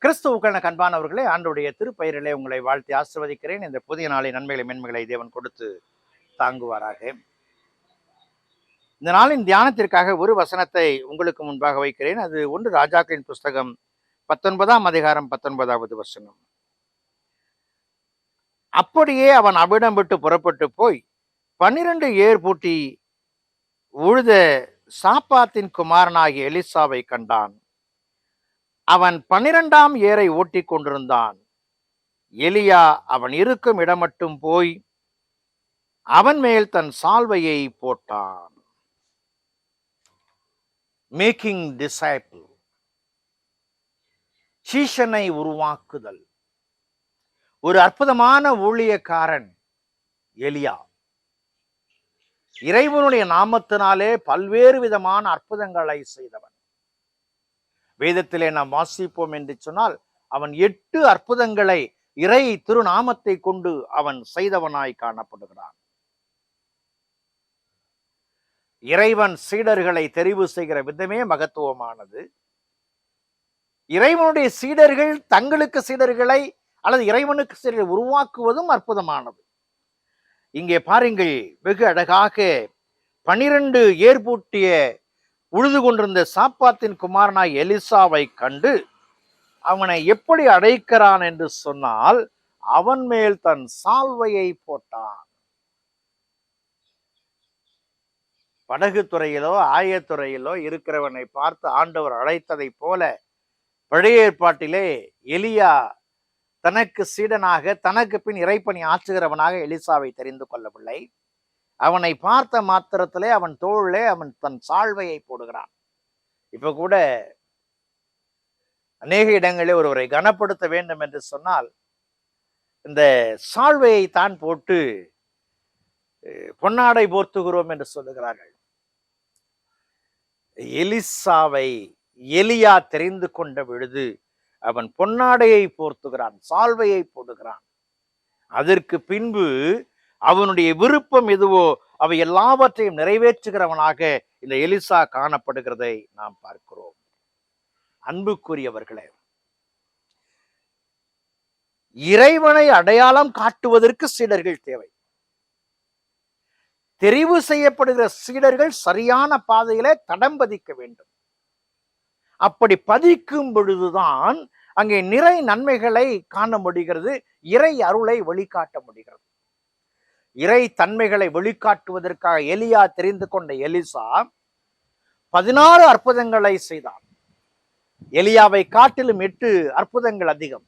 கிறிஸ்துவுக்கான கண்பானவர்களே, ஆண்டுடைய திருப்பெயரிலே உங்களை வாழ்த்தி ஆசிர்வதிக்கிறேன். இந்த புதிய நாளின் நன்மைகளை மென்மைகளை தேவன் கொடுத்து தாங்குவாராக. இந்த நாளின் தியானத்திற்காக ஒரு வசனத்தை உங்களுக்கு முன்பாக வைக்கிறேன். அது 1 ராஜாக்களின் புஸ்தகம் 19ஆம் அதிகாரம் 19வது வசனம். அப்படியே அவன் அவ்விடம் விட்டு புறப்பட்டு போய் 12 ஏர் பூட்டி உழுத சாப்பாத்தின் குமாரனாகிய எலிசாவை கண்டான். அவன் 12ஆம் ஏரை ஓட்டிக் கொண்டிருந்தான். எலியா அவன் இருக்கும் இடம் மட்டும் போய் அவன் மேல் தன் சால்வையை போட்டான். மேக்கிங் டிசைபிள், சீஷனை உருவாக்குதல். ஒரு அற்புதமான ஊழியக்காரன் எலியா. இறைவனுடைய நாமத்தினாலே பல்வேறு விதமான அற்புதங்களை செய்தவன். வேதத்திலே நாம் வாசிப்போம் என்று சொன்னால், அவன் 8 அற்புதங்களை இறை திருநாமத்தை கொண்டு அவன் செய்தவனாய் காணப்படுகிறான். இறைவன் சீடர்களை தெரிவு செய்கிற விதமே மகத்துவமானது. இறைவனுடைய சீடர்கள் தங்களுக்கு சீடர்களை அல்லது இறைவனுக்கு சீடர்களை உருவாக்குவதும் அற்புதமானது. இங்கே பாருங்கள், வெகு அழகாக 12 ஏர்பூட்டிய உழுது கொண்டிருந்த சாப்பாத்தின் குமாரனாய் எலிசாவை கண்டு அவனை எப்படி அழைக்கிறான் என்று சொன்னால், அவன் மேல் தன் சால்வையை போட்டான். படகு துறையிலோ ஆயத்துறையிலோ இருக்கிறவனை பார்த்து ஆண்டவர் அழைத்ததை போல பழைய ஏற்பாட்டிலே எலியா தனக்கு சீடனாக தனக்கு பின் இறைப்பணி ஆற்றுகிறவனாக எலிசாவை தெரிந்து கொள்ளவில்லை. அவனை பார்த்த மாத்திரத்திலே அவன் தோளிலே அவன் தன் சால்வையை போடுகிறான். இப்ப கூட அநேக இடங்களில் ஒருவரை கனப்படுத்த வேண்டும் என்று சொன்னால் இந்த சால்வையை தான் போட்டு பொன்னாடை போர்த்துகிறோம் என்று சொல்லுகிறார்கள். எலிசாவை எலியா தெரிந்து கொண்ட பொழுது அவன் பொன்னாடையை போர்த்துகிறான், சால்வையை போடுகிறான். அதற்கு பின்பு அவனுடைய விருப்பம் எதுவோ அவை எல்லாவற்றையும் நிறைவேற்றுகிறவனாக இந்த எலிசா காணப்படுகிறதை நாம் பார்க்கிறோம். அன்புக்குரியவர்களே, இறைவனை அடையாளம் காட்டுவதற்கு சீடர்கள் தேவை. தெரிவு செய்யப்படுகிற சீடர்கள் சரியான பாதையிலே தடம் பதிக்க வேண்டும். அப்படி பதிக்கும் பொழுதுதான் அங்கே நிறை நன்மைகளை காண முடிகிறது, இறை அருளை வெளிக்காட்ட முடிகிறது. இறை தன்மைகளை வெளிக்காட்டுவதற்காக எலியா தெரிந்து கொண்ட எலிசா 16 அற்புதங்களை செய்தான். எலியாவை காட்டிலும் 8 அற்புதங்கள் அதிகம்.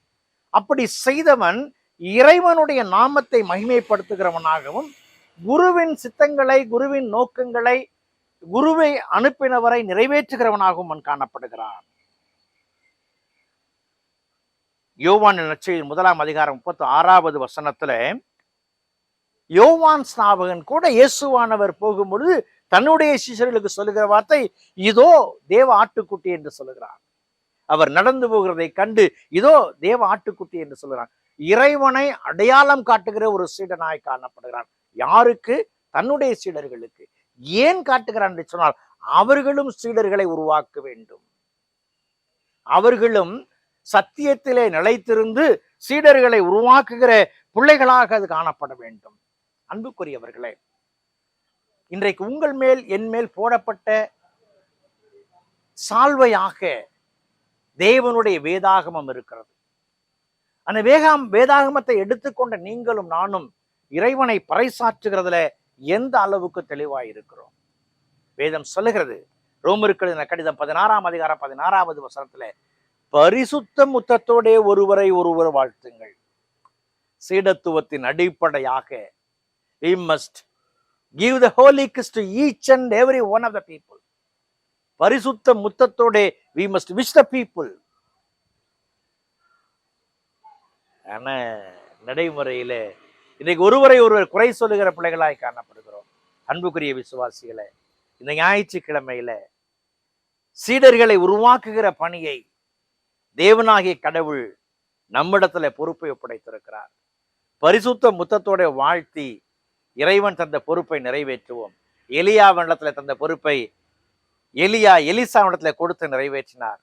அப்படி செய்தவன் இறைவனுடைய நாமத்தை மகிமைப்படுத்துகிறவனாகவும் குருவின் சித்தங்களை, குருவின் நோக்கங்களை, குருவை அனுப்பினவரை நிறைவேற்றுகிறவனாகவும் அவன் காணப்படுகிறான். யோவான் நற்செய்தி 1ஆம் அதிகாரம் 36வது வசனத்துல யோவான் ஸ்நாபகன் கூட இயேசுவானவர் போகும்பொழுது தன்னுடைய சிஷ்யர்களுக்கு சொல்லுகிற வார்த்தை, இதோ தேவ ஆட்டுக்குட்டி என்று சொல்லுகிறார். அவர் நடந்து போகிறதை கண்டு இதோ தேவ ஆட்டுக்குட்டி என்று சொல்லுகிறார். இறைவனை அடையாளம் காட்டுகிற ஒரு சீடனாய் காணப்படுகிறான். யாருக்கு? தன்னுடைய சீடர்களுக்கு. ஏன் காட்டுகிறான் என்று சொன்னால், அவர்களும் சீடர்களை உருவாக்க வேண்டும். அவர்களும் சத்தியத்திலே நிலைத்திருந்து சீடர்களை உருவாக்குகிற பிள்ளைகளாக அது காணப்பட வேண்டும். அன்புக்குரியவர்களே, இன்றைக்கு உங்கள் மேல் என் மேல் போடப்பட்ட சால்வையாக தேவனுடைய வேதாகமம் இருக்கிறது. அந்த வேதாகமத்தை எடுத்துக்கொண்ட நீங்களும் நானும் இறைவனை பறைசாற்றுகிறதுல எந்த அளவுக்கு தெளிவாய் இருக்கிறோம்? வேதம் சொல்லுகிறது, ரோமருக்கு எழுதின கடிதம் 16ஆம் அதிகாரம் 16வது வசனத்துல, பரிசுத்த முத்தத்தோட ஒருவரை ஒருவர் வாழ்த்துங்கள். சீடத்துவத்தின் அடிப்படையாக we must give the holy kiss to each and every one of the people. பரிசுத்த முத்தத்தோட we must wish the people. ஆனா நடைமுறையில இன்னைக்கு ஒருவரை ஒருவர் குறை சொல்லுகிற பிள்ளைகளாய் காணப்படுகிறோம். அன்புக்குரிய விசுவாசிகளை, இந்த ஞாயிற்றுக்கிழமையில சீடர்களை உருவாக்குகிற பணியை தேவனாகிய கடவுள் நம்மிடத்துல பொறுப்பை ஒப்படைத்திருக்கிறார். பரிசுத்த முத்தத்தோட வாழ்த்தி இறைவன் தந்த பொறுப்பை நிறைவேற்றுவோம். எலியாவிடத்துல தந்த பொறுப்பை எலிசாவிடத்துல கொடுத்து நிறைவேற்றினார்.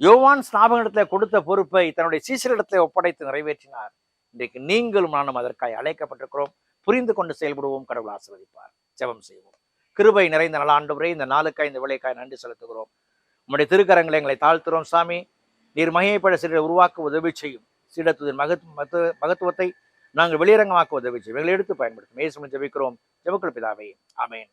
யோவான் ஸ்நாபகனிடத்துல கொடுத்த பொறுப்பை தன்னுடைய சீசரிடத்துல ஒப்படைத்து நிறைவேற்றினார். இன்றைக்கு நீங்களும் நானும் அதற்காக அழைக்கப்பட்டிருக்கிறோம். புரிந்து கொண்டு செயல்படுவோம். கடவுள் ஆசீர்வதிப்பார். ஜெபம் செய்வோம். கிருபை நிறைந்த நல்ல ஆண்டவரே, இந்த நாளுக்காய் இந்த வேலைக்காய் நன்றி செலுத்துகிறோம். உம்முடைய திருக்கரங்களை எங்களை தாழ்த்துறோம் சாமி. நீர் மகிமைப்பட சீடரை உருவாக்க உதவி செய்யும். சீடத்துவத்தின் மகத்துவத்தை நாங்கள் வெளியரங்கமாக்க உதவி செய்யும். எங்களை எடுத்து பயன்படுத்தும். இயேசுவின் ஜெபிக்கிறோம். ஜெபங்கள் பிதாவே, ஆமென்.